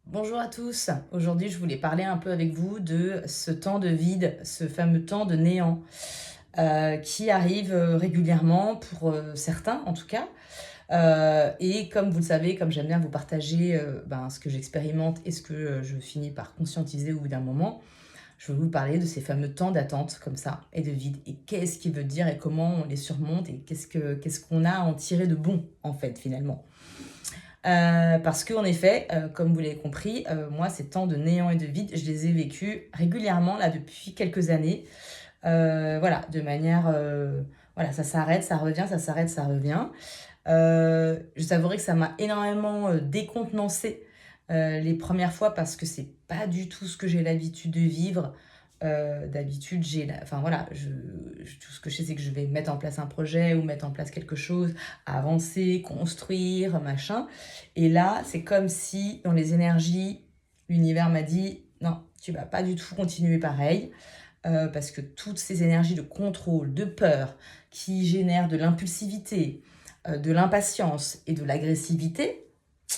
Bonjour à tous. Aujourd'hui, je voulais parler un peu avec vous de ce temps de vide, ce fameux temps de néant qui arrive régulièrement pour certains en tout cas. Et comme vous le savez, comme j'aime bien vous partager ce que j'expérimente et ce que je finis par conscientiser au bout d'un moment, je veux vous parler de ces fameux temps d'attente comme ça et de vide. Et qu'est-ce qu'il veut dire et comment on les surmonte et qu'est-ce qu'on a à en tirer de bon en fait finalement. Parce qu'en effet, comme vous l'avez compris, moi, ces temps de néant et de vide, je les ai vécus régulièrement là depuis quelques années. Voilà, de manière, voilà, ça s'arrête, ça revient, ça s'arrête, ça revient. Je t'avouerai que ça m'a énormément, décontenancée, les premières fois parce que c'est pas du tout ce que j'ai l'habitude de vivre. D'habitude, j'ai la enfin voilà, tout ce que je sais, c'est que je vais mettre en place un projet ou mettre en place quelque chose, avancer, construire, machin. Et là, c'est comme si dans les énergies, l'univers m'a dit: «Non, tu vas pas du tout continuer pareil». Parce que toutes ces énergies de contrôle, de peur, qui génèrent de l'impulsivité, de l'impatience et de l'agressivité,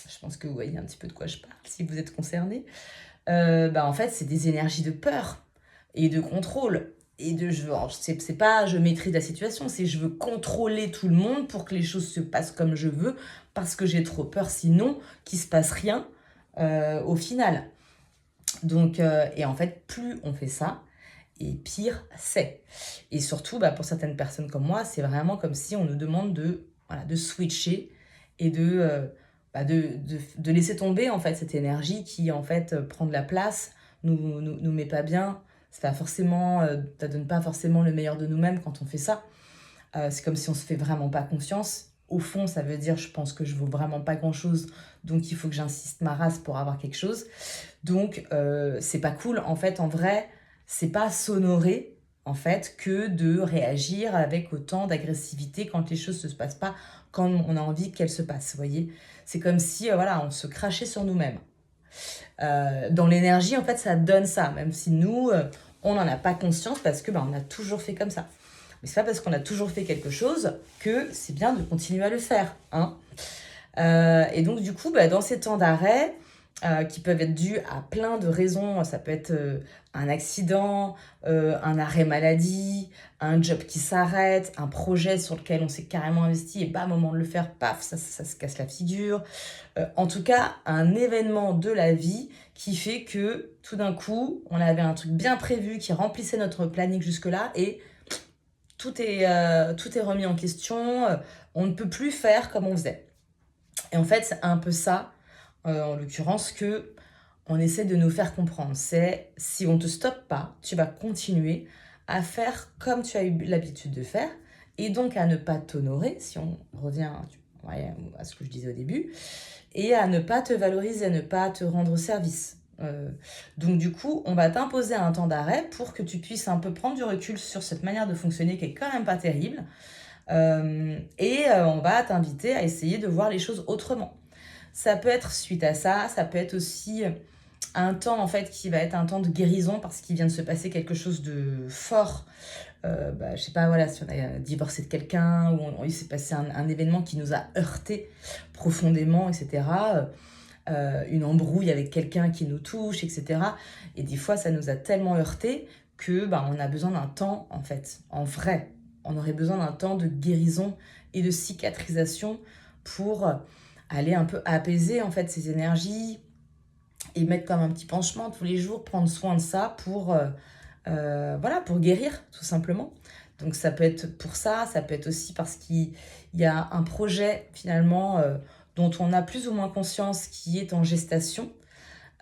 je pense que vous voyez un petit peu de quoi je parle si vous êtes concerné. En fait, c'est des énergies de peur et de contrôle et de je veux alors c'est pas je maîtrise la situation, c'est je veux contrôler tout le monde pour que les choses se passent comme je veux, parce que j'ai trop peur sinon qu'il se passe rien, au final. Donc et en fait, plus on fait ça et pire c'est. Et surtout, pour certaines personnes comme moi, c'est vraiment comme si on nous demande de, voilà, de switcher et de laisser tomber en fait cette énergie qui en fait prend de la place, nous met pas bien. C'est pas forcément, ça donne pas forcément le meilleur de nous-mêmes quand on fait ça. C'est comme si on se fait vraiment pas confiance. Au fond, ça veut dire je pense que je vaux vraiment pas grand-chose, donc il faut que j'insiste ma race pour avoir quelque chose. Donc c'est pas cool. En fait, en vrai, c'est pas s'honorer, en fait, que de réagir avec autant d'agressivité quand les choses ne se passent pas quand on a envie qu'elles se passent, vous voyez? C'est comme si, voilà, on se crachait sur nous-mêmes. Dans l'énergie, en fait, ça donne ça, même si nous, on n'en a pas conscience parce que, on a toujours fait comme ça. Mais c'est pas parce qu'on a toujours fait quelque chose que c'est bien de continuer à le faire, hein. Et donc du coup, dans ces temps d'arrêt, qui peuvent être dus à plein de raisons, ça peut être, un accident, un arrêt maladie, un job qui s'arrête, un projet sur lequel on s'est carrément investi et bam, au moment de le faire, paf, ça se casse la figure. En tout cas, un événement de la vie qui fait que, tout d'un coup, on avait un truc bien prévu qui remplissait notre planning jusque-là et tout est remis en question, on ne peut plus faire comme on faisait. Et en fait, c'est un peu ça, en l'occurrence, que on essaie de nous faire comprendre. C'est si on ne te stoppe pas, tu vas continuer à faire comme tu as eu l'habitude de faire et donc à ne pas t'honorer, si on revient ouais, à ce que je disais au début, et à ne pas te valoriser, à ne pas te rendre service. Donc du coup, on va t'imposer un temps d'arrêt pour que tu puisses un peu prendre du recul sur cette manière de fonctionner qui est quand même pas terrible. On va t'inviter à essayer de voir les choses autrement. Ça peut être suite à ça, ça peut être aussi un temps en fait qui va être un temps de guérison parce qu'il vient de se passer quelque chose de fort. Je sais pas, voilà, si on a divorcé de quelqu'un ou il s'est passé un événement qui nous a heurté profondément, etc. Une embrouille avec quelqu'un qui nous touche, etc. Et des fois, ça nous a tellement heurté que on a besoin d'un temps, en fait, en vrai. On aurait besoin d'un temps de guérison et de cicatrisation pour aller un peu apaiser en fait ces énergies et mettre comme un petit penchement tous les jours, prendre soin de ça voilà, pour guérir tout simplement. Donc ça peut être pour ça peut être aussi parce qu'il y a un projet finalement dont on a plus ou moins conscience qui est en gestation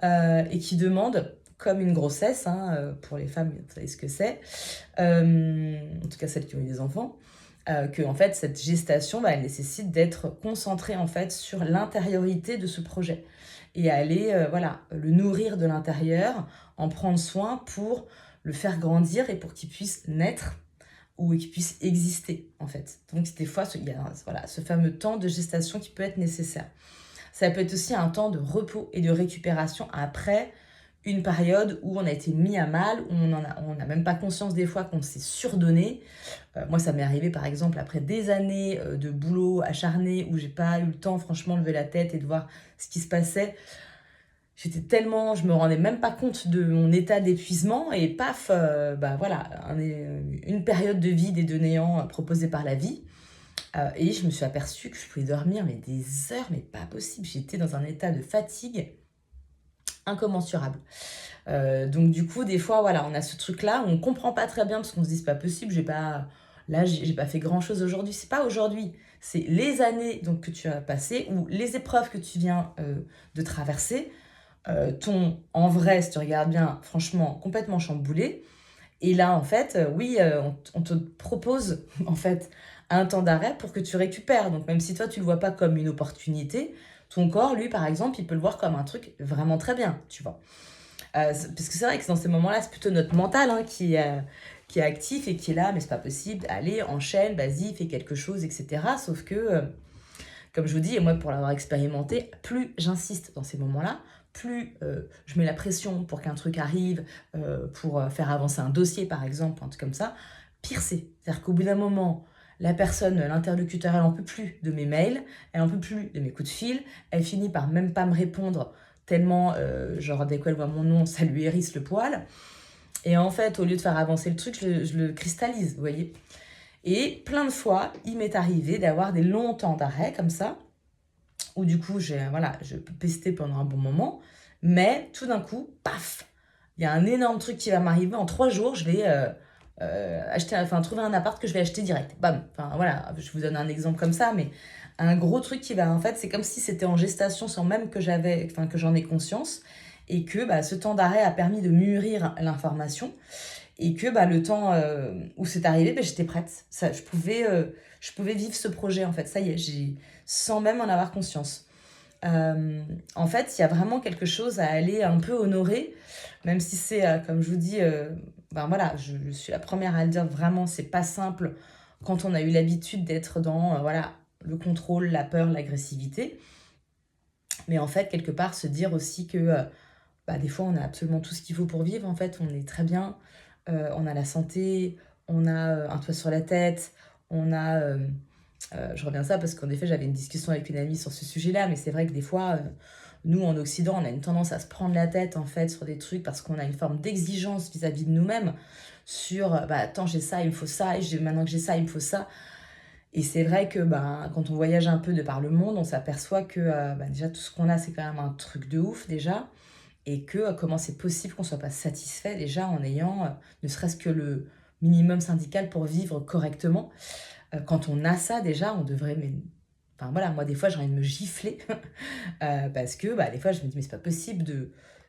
et qui demande, comme une grossesse, hein, pour les femmes, vous savez ce que c'est, en tout cas celles qui ont eu des enfants, que en fait cette gestation, elle nécessite d'être concentrée en fait sur l'intériorité de ce projet et aller voilà, le nourrir de l'intérieur, en prendre soin pour le faire grandir et pour qu'il puisse naître ou qu'il puisse exister en fait. Donc des fois, il y a voilà, ce fameux temps de gestation qui peut être nécessaire. Ça peut être aussi un temps de repos et de récupération après une période où on a été mis à mal, où on n'a même pas conscience des fois qu'on s'est surdonné. Moi, ça m'est arrivé par exemple après des années de boulot acharné où j'ai pas eu le temps franchement de lever la tête et de voir ce qui se passait. je me rendais même pas compte de mon état d'épuisement et paf, voilà, une période de vide et de néant proposée par la vie. Et je me suis aperçue que je pouvais dormir mais des heures, mais pas possible. J'étais dans un état de fatigue incommensurable. Donc du coup, des fois, voilà, on a ce truc-là où on comprend pas très bien parce qu'on se dit c'est pas possible, j'ai pas fait grand-chose aujourd'hui. C'est pas aujourd'hui, c'est les années donc que tu as passées ou les épreuves que tu viens de traverser, en vrai, si tu regardes bien, franchement, complètement chamboulé. Et là, en fait, oui, on te propose en fait un temps d'arrêt pour que tu récupères. Donc même si toi, tu le vois pas comme une opportunité, ton corps, lui, par exemple, il peut le voir comme un truc vraiment très bien, tu vois. Parce que c'est vrai que dans ces moments-là, c'est plutôt notre mental qui est actif et qui est là, mais c'est pas possible, allez, enchaîne, vas-y, fais quelque chose, etc. Sauf que, comme je vous dis, et moi pour l'avoir expérimenté, plus j'insiste dans ces moments-là, plus je mets la pression pour qu'un truc arrive, pour faire avancer un dossier par exemple, un truc comme ça, pire c'est. C'est-à-dire qu'au bout d'un moment, la personne, l'interlocuteur, elle en peut plus de mes mails, elle en peut plus de mes coups de fil, elle finit par même pas me répondre tellement, genre dès qu'elle voit mon nom, ça lui hérisse le poil. Et en fait, au lieu de faire avancer le truc, je le cristallise, vous voyez. Et plein de fois, il m'est arrivé d'avoir des longs temps d'arrêt comme ça, où du coup, je peux pester pendant un bon moment, mais tout d'un coup, paf, il y a un énorme truc qui va m'arriver. En 3 jours, je vais trouver un appart que je vais acheter direct. Bam. Enfin voilà, je vous donne un exemple comme ça, mais un gros truc qui va, en fait, c'est comme si c'était en gestation sans même que que j'en ai conscience, et que ce temps d'arrêt a permis de mûrir l'information, et que le temps où c'est arrivé, j'étais prête. Ça, je pouvais vivre ce projet, en fait. Ça y est, sans même en avoir conscience. En fait, il y a vraiment quelque chose à aller un peu honorer, même si c'est, comme je vous dis, voilà, je suis la première à le dire, vraiment, c'est pas simple quand on a eu l'habitude d'être dans, voilà, le contrôle, la peur, l'agressivité. Mais en fait, quelque part, se dire aussi que des fois, on a absolument tout ce qu'il faut pour vivre, en fait, on est très bien, on a la santé, on a un toit sur la tête, on a... je reviens à ça parce qu'en effet, j'avais une discussion avec une amie sur ce sujet-là, mais c'est vrai que des fois, nous, en Occident, on a une tendance à se prendre la tête, en fait, sur des trucs parce qu'on a une forme d'exigence vis-à-vis de nous-mêmes sur, attends, j'ai ça, il me faut ça, et maintenant que j'ai ça, il me faut ça. Et c'est vrai que quand on voyage un peu de par le monde, on s'aperçoit que déjà, tout ce qu'on a, c'est quand même un truc de ouf, déjà, et que comment c'est possible qu'on soit pas satisfait, déjà, en ayant ne serait-ce que le minimum syndical pour vivre correctement. Quand on a ça, déjà, on devrait... Enfin voilà, moi des fois j'ai envie de me gifler parce que des fois je me dis mais c'est pas possible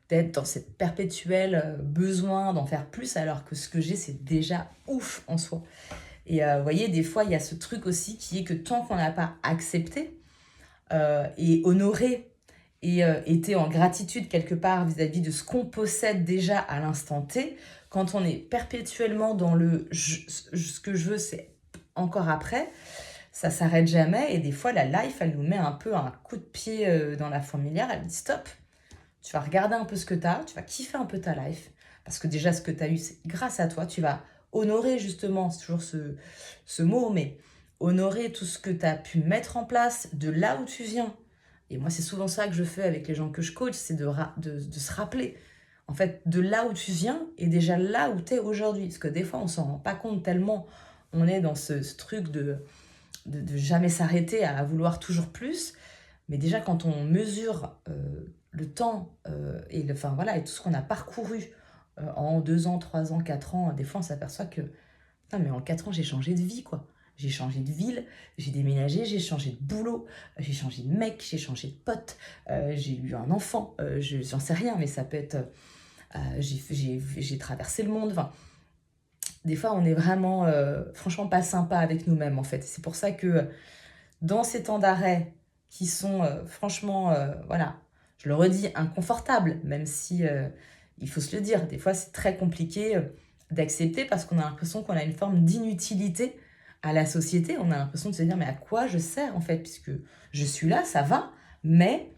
d'être dans cette perpétuelle besoin d'en faire plus alors que ce que j'ai c'est déjà ouf en soi. Et vous voyez, des fois il y a ce truc aussi qui est que tant qu'on n'a pas accepté et honoré et été en gratitude quelque part vis-à-vis de ce qu'on possède déjà à l'instant T, quand on est perpétuellement dans ce que je veux c'est encore après, ça s'arrête jamais. Et des fois, la life, elle nous met un peu un coup de pied dans la fourmilière. Elle dit stop, tu vas regarder un peu ce que tu as, tu vas kiffer un peu ta life. Parce que déjà, ce que tu as eu, c'est grâce à toi. Tu vas honorer justement, c'est toujours ce mot, mais honorer tout ce que tu as pu mettre en place de là où tu viens. Et moi, c'est souvent ça que je fais avec les gens que je coach, c'est de se rappeler, en fait, de là où tu viens et déjà là où tu es aujourd'hui. Parce que des fois, on s'en rend pas compte tellement on est dans ce truc de jamais s'arrêter à vouloir toujours plus. Mais déjà, quand on mesure le temps et, et tout ce qu'on a parcouru en 2 ans, 3 ans, 4 ans, des fois, on s'aperçoit que, putain, mais en 4 ans, j'ai changé de vie, quoi. J'ai changé de ville, j'ai déménagé, j'ai changé de boulot, j'ai changé de mec, j'ai changé de pote, j'ai eu un enfant, j'en sais rien, mais ça peut être... j'ai traversé le monde, enfin, des fois, on est vraiment, franchement, pas sympa avec nous-mêmes, en fait. C'est pour ça que dans ces temps d'arrêt qui sont, franchement, voilà, je le redis, inconfortables, même si, il faut se le dire, des fois, c'est très compliqué d'accepter parce qu'on a l'impression qu'on a une forme d'inutilité à la société. On a l'impression de se dire, mais à quoi je sers, en fait, puisque je suis là, ça va, mais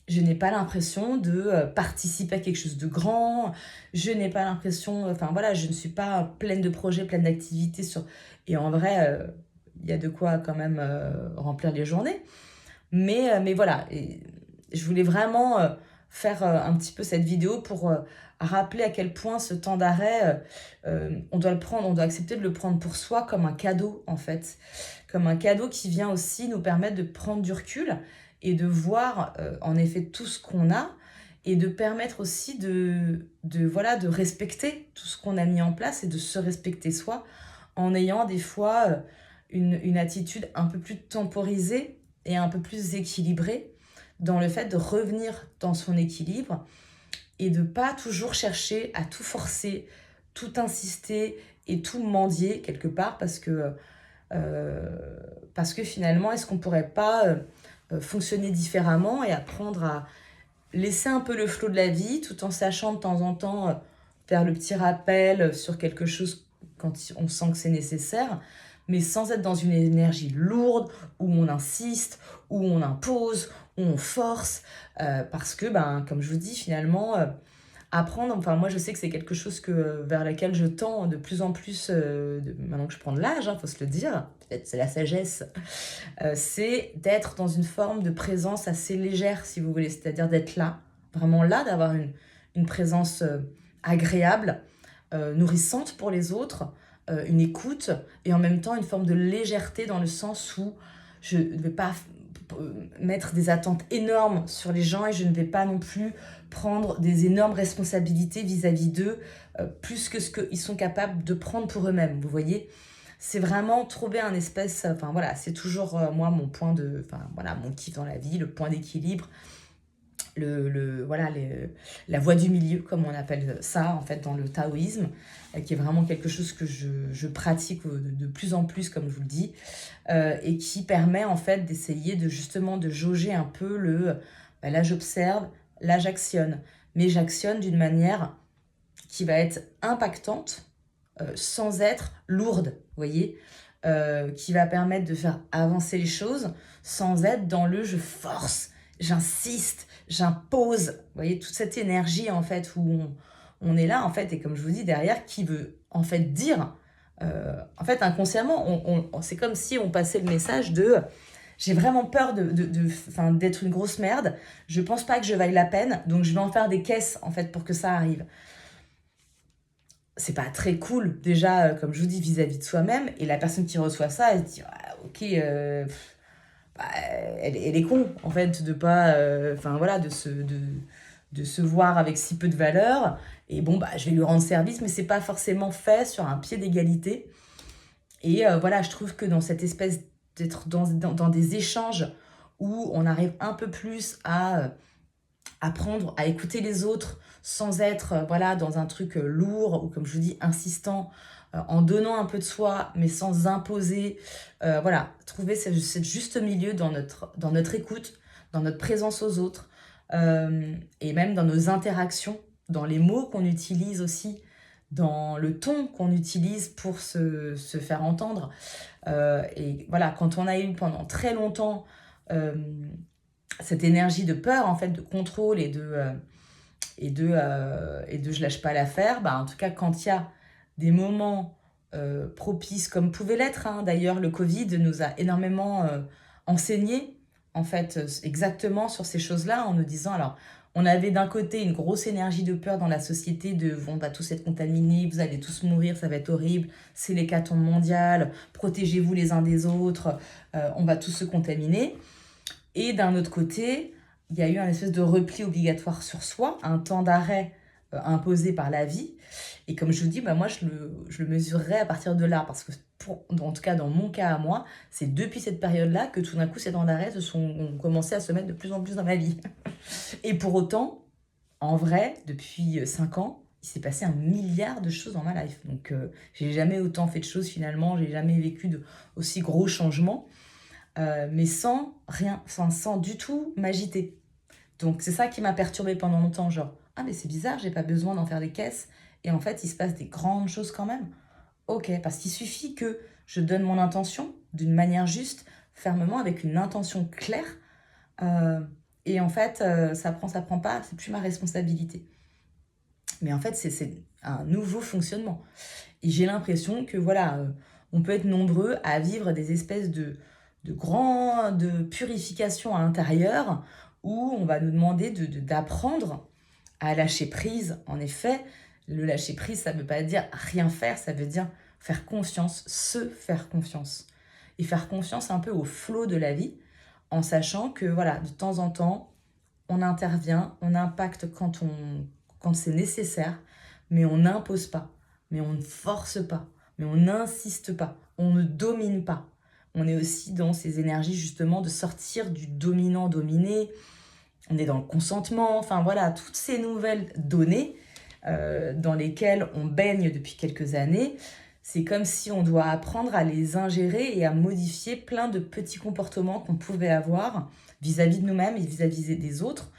je n'ai pas l'impression de participer à quelque chose de grand. Je n'ai pas l'impression... Enfin, voilà, je ne suis pas pleine de projets, pleine d'activités sur... Et en vrai, il y a de quoi quand même remplir les journées. Mais voilà, et je voulais vraiment faire un petit peu cette vidéo pour rappeler à quel point ce temps d'arrêt, on doit le prendre, on doit accepter de le prendre pour soi comme un cadeau en fait. Comme un cadeau qui vient aussi nous permettre de prendre du recul et de voir en effet tout ce qu'on a et de permettre aussi voilà, de respecter tout ce qu'on a mis en place et de se respecter soi en ayant des fois une attitude un peu plus temporisée et un peu plus équilibrée dans le fait de revenir dans son équilibre et de pas toujours chercher à tout forcer, tout insister et tout mendier quelque part parce que finalement, est-ce qu'on pourrait pas fonctionner différemment et apprendre à laisser un peu le flot de la vie tout en sachant de temps en temps faire le petit rappel sur quelque chose quand on sent que c'est nécessaire, mais sans être dans une énergie lourde où on insiste, où on impose, où on force, parce que, ben, comme je vous dis, finalement, apprendre, enfin moi je sais que c'est quelque chose vers laquelle je tends de plus en plus, maintenant que je prends de l'âge, faut se le dire, peut-être c'est la sagesse, c'est d'être dans une forme de présence assez légère, si vous voulez, c'est-à-dire d'être là, vraiment là, d'avoir une présence agréable, nourrissante pour les autres, une écoute, et en même temps une forme de légèreté dans le sens où je ne vais pas mettre des attentes énormes sur les gens et je ne vais pas non plus prendre des énormes responsabilités vis-à-vis d'eux, plus que ce qu'ils sont capables de prendre pour eux-mêmes, vous voyez. C'est vraiment trouver un espèce, enfin voilà, c'est toujours moi mon point de, enfin voilà, mon kiff dans la vie, le point d'équilibre, voilà, la voie du milieu, comme on appelle ça en fait dans le taoïsme, qui est vraiment quelque chose que je pratique de plus en plus, comme je vous le dis, et qui permet en fait d'essayer de justement de jauger un peu là j'observe, là j'actionne, mais j'actionne d'une manière qui va être impactante, sans être lourde, vous voyez, qui va permettre de faire avancer les choses sans être dans je force, j'insiste, j'impose, vous voyez, toute cette énergie en fait où on est là en fait, et comme je vous dis derrière, qui veut en fait dire, en fait inconsciemment, c'est comme si on passait le message de j'ai vraiment peur d'être une grosse merde, je pense pas que je vaille la peine, donc je vais en faire des caisses en fait pour que ça arrive. C'est pas très cool déjà, comme je vous dis, vis-à-vis de soi-même, et la personne qui reçoit ça, elle se dit ah, ok, bah, elle est con en fait de pas, enfin voilà, de se voir avec si peu de valeur, et bon bah je vais lui rendre service, mais c'est pas forcément fait sur un pied d'égalité. Et voilà, je trouve que dans cette espèce d'être dans des échanges où on arrive un peu plus à apprendre à écouter les autres sans être voilà, dans un truc lourd ou comme je vous dis insistant, en donnant un peu de soi mais sans imposer, voilà, trouver ce juste milieu dans notre écoute, dans notre présence aux autres, et même dans nos interactions, dans les mots qu'on utilise aussi, dans le ton qu'on utilise pour se faire entendre. Et voilà, quand on a eu pendant très longtemps euh, cette énergie de peur, en fait, de contrôle et de je lâche pas l'affaire, bah, en tout cas, quand il y a des moments propices, comme pouvait l'être, hein, d'ailleurs, le Covid nous a énormément enseigné, en fait, exactement sur ces choses-là, en nous disant, alors, on avait d'un côté une grosse énergie de peur dans la société de on va tous être contaminés, vous allez tous mourir, ça va être horrible, c'est l'hécatombe mondiale, protégez-vous les uns des autres, on va tous se contaminer. Et d'un autre côté, il y a eu un espèce de repli obligatoire sur soi, un temps d'arrêt imposé par la vie. Et comme je vous dis, bah moi, je le mesurerai à partir de là. Parce que, en tout cas, dans mon cas à moi, c'est depuis cette période-là que tout d'un coup, ces temps d'arrêt ont commencé à se mettre de plus en plus dans ma vie. Et pour autant, en vrai, depuis 5 ans, il s'est passé 1 milliard de choses dans ma life. Donc, j'ai jamais autant fait de choses finalement, j'ai jamais vécu de aussi gros changements. Mais sans rien, sans du tout m'agiter. Donc c'est ça qui m'a perturbée pendant longtemps, genre, ah mais c'est bizarre, j'ai pas besoin d'en faire des caisses, et en fait il se passe des grandes choses quand même. Ok, parce qu'il suffit que je donne mon intention d'une manière juste, fermement, avec une intention claire, euh, et en fait ça prend pas, c'est plus ma responsabilité. Mais en fait c'est un nouveau fonctionnement. Et j'ai l'impression que voilà, on peut être nombreux à vivre des espèces de purification à l'intérieur où on va nous demander d'apprendre à lâcher prise. En effet, le lâcher prise, ça ne veut pas dire rien faire, ça veut dire faire confiance, se faire confiance. Et faire confiance un peu au flot de la vie, en sachant que voilà, de temps en temps, on intervient, on impacte quand c'est nécessaire, mais on n'impose pas, mais on ne force pas, mais on n'insiste pas, on ne domine pas. On est aussi dans ces énergies justement de sortir du dominant-dominé, on est dans le consentement, enfin voilà, toutes ces nouvelles données dans lesquelles on baigne depuis quelques années, c'est comme si on doit apprendre à les ingérer et à modifier plein de petits comportements qu'on pouvait avoir vis-à-vis de nous-mêmes et vis-à-vis des autres,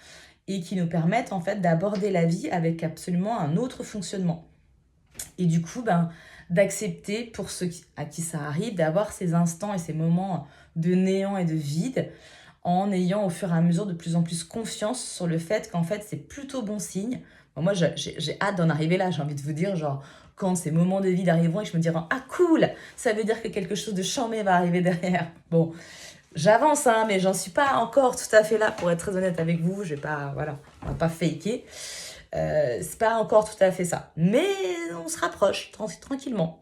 et qui nous permettent en fait d'aborder la vie avec absolument un autre fonctionnement. Et du coup, d'accepter pour ceux à qui ça arrive, d'avoir ces instants et ces moments de néant et de vide, en ayant au fur et à mesure de plus en plus confiance sur le fait qu'en fait c'est plutôt bon signe. Bon, moi j'ai hâte d'en arriver là, j'ai envie de vous dire, genre quand ces moments de vide arriveront et que je me dirai ah cool, ça veut dire que quelque chose de charmé va arriver derrière. Bon, j'avance hein, mais j'en suis pas encore tout à fait là pour être très honnête avec vous, je vais pas, voilà, on va pas faker. C'est pas encore tout à fait ça, mais on se rapproche tranquillement.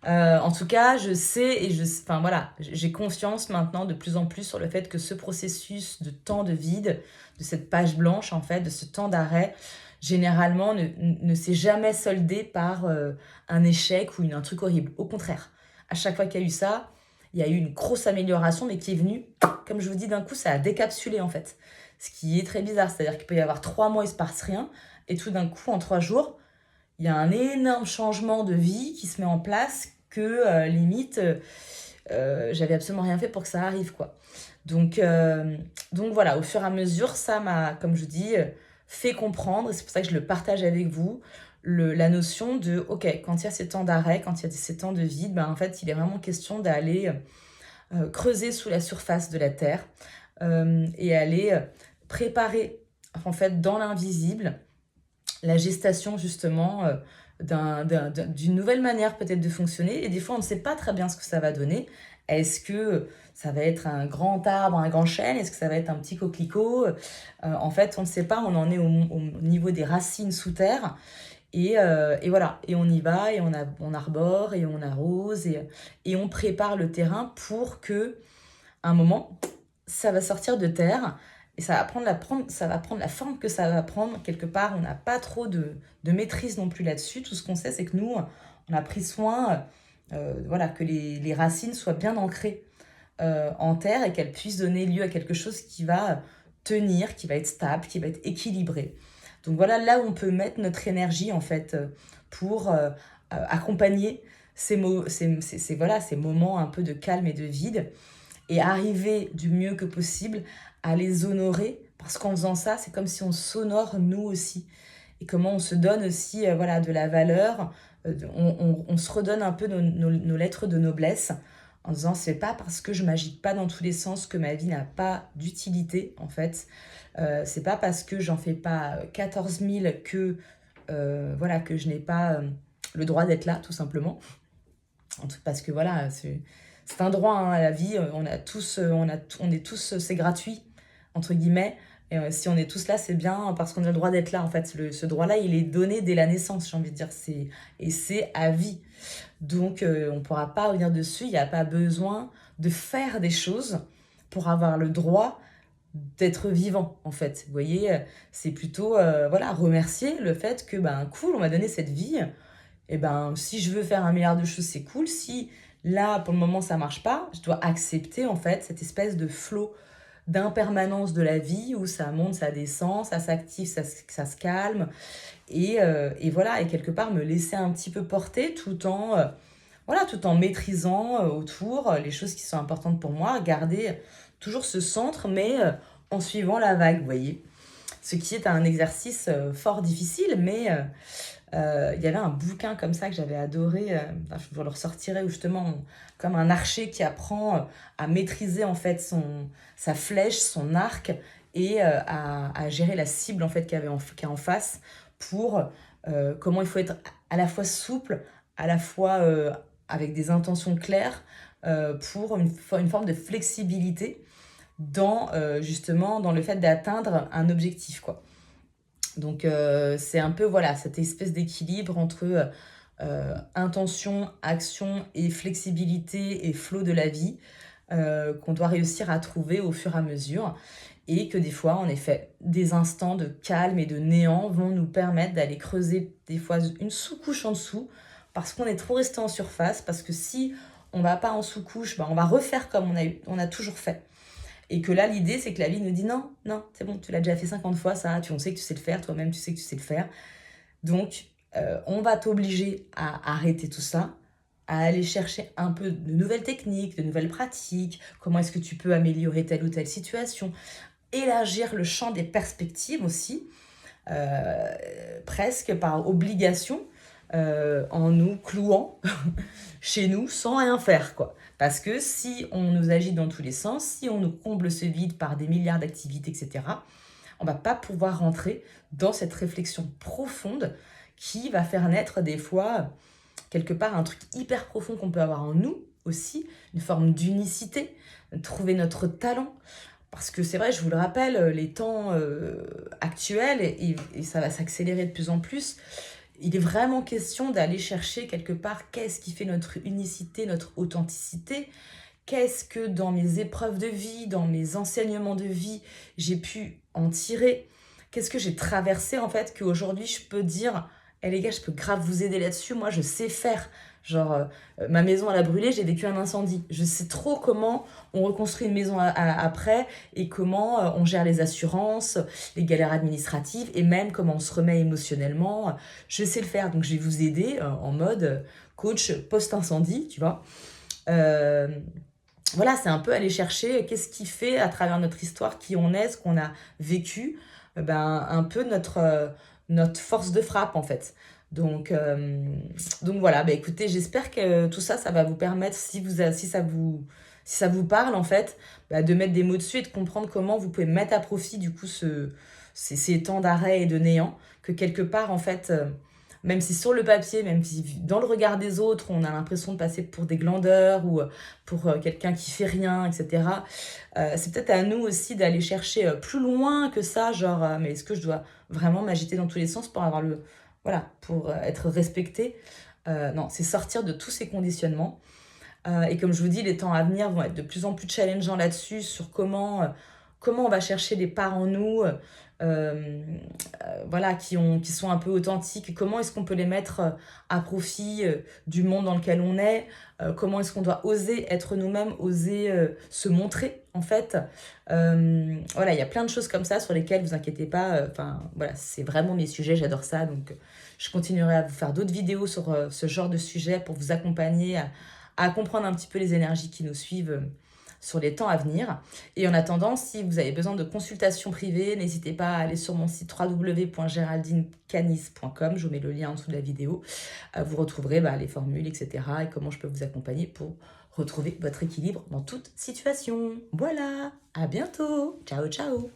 En tout cas, je sais enfin voilà, j'ai confiance maintenant de plus en plus sur le fait que ce processus de temps de vide, de cette page blanche en fait, de ce temps d'arrêt, généralement ne s'est jamais soldé par un échec ou un truc horrible. Au contraire, à chaque fois qu'il y a eu ça, il y a eu une grosse amélioration, mais qui est venue, comme je vous dis, d'un coup, ça a décapsulé en fait. Ce qui est très bizarre, c'est-à-dire qu'il peut y avoir 3 mois, il se passe rien, et tout d'un coup, en 3 jours, il y a un énorme changement de vie qui se met en place que limite, j'avais absolument rien fait pour que ça arrive, quoi. Donc voilà, au fur et à mesure, ça m'a, comme je dis, fait comprendre, et c'est pour ça que je le partage avec vous, la notion de, ok, quand il y a ces temps d'arrêt, quand il y a ces temps de vide, en fait, il est vraiment question d'aller creuser sous la surface de la Terre et aller préparer, en fait, dans l'invisible, la gestation justement d'une nouvelle manière peut-être de fonctionner. Et des fois, on ne sait pas très bien ce que ça va donner. Est-ce que ça va être un grand arbre, un grand chêne? Est-ce que ça va être un petit coquelicot? En fait, on ne sait pas. On en est au niveau des racines sous terre. Et voilà. Et on y va, et on arbore, et on arrose, et on prépare le terrain pour que, à un moment, ça va sortir de terre. Et ça va prendre la forme que ça va prendre. Quelque part, on n'a pas trop de maîtrise non plus là-dessus. Tout ce qu'on sait, c'est que nous, on a pris soin voilà, que les racines soient bien ancrées en terre et qu'elles puissent donner lieu à quelque chose qui va tenir, qui va être stable, qui va être équilibré. Donc voilà, là où on peut mettre notre énergie, en fait, pour accompagner voilà, ces moments un peu de calme et de vide, et arriver du mieux que possible à les honorer, parce qu'en faisant ça, c'est comme si on s'honore nous aussi, et comment on se donne aussi voilà, de la valeur, on se redonne un peu nos lettres de noblesse, en disant c'est pas parce que je m'agite pas dans tous les sens que ma vie n'a pas d'utilité en fait, c'est pas parce que j'en fais pas 14 000 que, voilà, que je n'ai pas le droit d'être là tout simplement, parce que voilà, c'est un droit hein, à la vie, on a tous, on est tous, c'est gratuit, entre guillemets, et si on est tous là, c'est bien parce qu'on a le droit d'être là, en fait. Ce droit-là, il est donné dès la naissance, j'ai envie de dire, et c'est à vie. Donc, on ne pourra pas revenir dessus, il n'y a pas besoin de faire des choses pour avoir le droit d'être vivant, en fait. Vous voyez, c'est plutôt, voilà, remercier le fait que, cool, on m'a donné cette vie, et si je veux faire 1 milliard de choses, c'est cool. Si là, pour le moment, ça marche pas, je dois accepter en fait cette espèce de flot d'impermanence de la vie où ça monte, ça descend, ça s'active, ça se calme. Et voilà, et quelque part me laisser un petit peu porter voilà, tout en maîtrisant autour les choses qui sont importantes pour moi, garder toujours ce centre, mais en suivant la vague, vous voyez. Ce qui est un exercice fort difficile, mais il y avait un bouquin comme ça que j'avais adoré, je vous le ressortirai, où justement, comme un archer qui apprend à maîtriser en fait sa flèche, son arc, et à gérer la cible en fait qu'il y a en face, pour comment il faut être à la fois souple, à la fois avec des intentions claires, pour une forme de flexibilité dans, justement, dans le fait d'atteindre un objectif, quoi. Donc, c'est un peu, voilà, cette espèce d'équilibre entre intention, action et flexibilité et flow de la vie qu'on doit réussir à trouver au fur et à mesure. Et que des fois, en effet, des instants de calme et de néant vont nous permettre d'aller creuser des fois une sous-couche en dessous parce qu'on est trop resté en surface, parce que si on va pas en sous-couche, on va refaire comme on a toujours fait. Et que là, l'idée, c'est que la vie nous dit non, non, c'est bon, tu l'as déjà fait 50 fois, ça, on sait que tu sais le faire, toi-même, tu sais que tu sais le faire. Donc, on va t'obliger à arrêter tout ça, à aller chercher un peu de nouvelles techniques, de nouvelles pratiques, comment est-ce que tu peux améliorer telle ou telle situation, élargir le champ des perspectives aussi, presque par obligation, en nous clouant chez nous sans rien faire, quoi. Parce que si on nous agit dans tous les sens, si on nous comble ce vide par des milliards d'activités, etc., on va pas pouvoir rentrer dans cette réflexion profonde qui va faire naître des fois, quelque part, un truc hyper profond qu'on peut avoir en nous aussi, une forme d'unicité, trouver notre talent. Parce que c'est vrai, je vous le rappelle, les temps actuels, et ça va s'accélérer de plus en plus, il est vraiment question d'aller chercher quelque part qu'est-ce qui fait notre unicité, notre authenticité, qu'est-ce que dans mes épreuves de vie, dans mes enseignements de vie, j'ai pu en tirer, qu'est-ce que j'ai traversé en fait, qu'aujourd'hui je peux dire, eh les gars, je peux grave vous aider là-dessus, moi je sais faire. Genre, ma maison elle a brûlé, j'ai vécu un incendie. Je sais trop comment on reconstruit une maison après et comment on gère les assurances, les galères administratives et même comment on se remet émotionnellement. Je sais le faire, donc je vais vous aider en mode coach post-incendie, tu vois. Euh, voilà, c'est un peu aller chercher qu'est-ce qui fait à travers notre histoire, qui on est, ce qu'on a vécu, un peu notre force de frappe en fait. Donc, euh, donc voilà, écoutez, j'espère que tout ça, ça va vous permettre, si ça vous parle en fait, de mettre des mots dessus et de comprendre comment vous pouvez mettre à profit du coup ces temps d'arrêt et de néant, que quelque part en fait, même si sur le papier, même si dans le regard des autres, on a l'impression de passer pour des glandeurs ou pour quelqu'un qui fait rien, etc. C'est peut-être à nous aussi d'aller chercher plus loin que ça, genre, mais est-ce que je dois vraiment m'agiter dans tous les sens pour avoir voilà, pour être respecté? Non, c'est sortir de tous ces conditionnements. Et comme je vous dis, les temps à venir vont être de plus en plus challengeants là-dessus, sur comment on va chercher les parts en nous, voilà, qui sont un peu authentiques, comment est-ce qu'on peut les mettre à profit du monde dans lequel on est, comment est-ce qu'on doit oser être nous-mêmes, oser se montrer, en fait. Voilà, il y a plein de choses comme ça sur lesquelles, vous inquiétez pas, voilà, c'est vraiment mes sujets, j'adore ça, donc je continuerai à vous faire d'autres vidéos sur ce genre de sujet pour vous accompagner à comprendre un petit peu les énergies qui nous suivent sur les temps à venir. Et en attendant, si vous avez besoin de consultations privées, n'hésitez pas à aller sur mon site www.geraldinecanis.com, je vous mets le lien en dessous de la vidéo. Vous retrouverez les formules, etc. et comment je peux vous accompagner pour retrouver votre équilibre dans toute situation. Voilà, à bientôt, ciao ciao.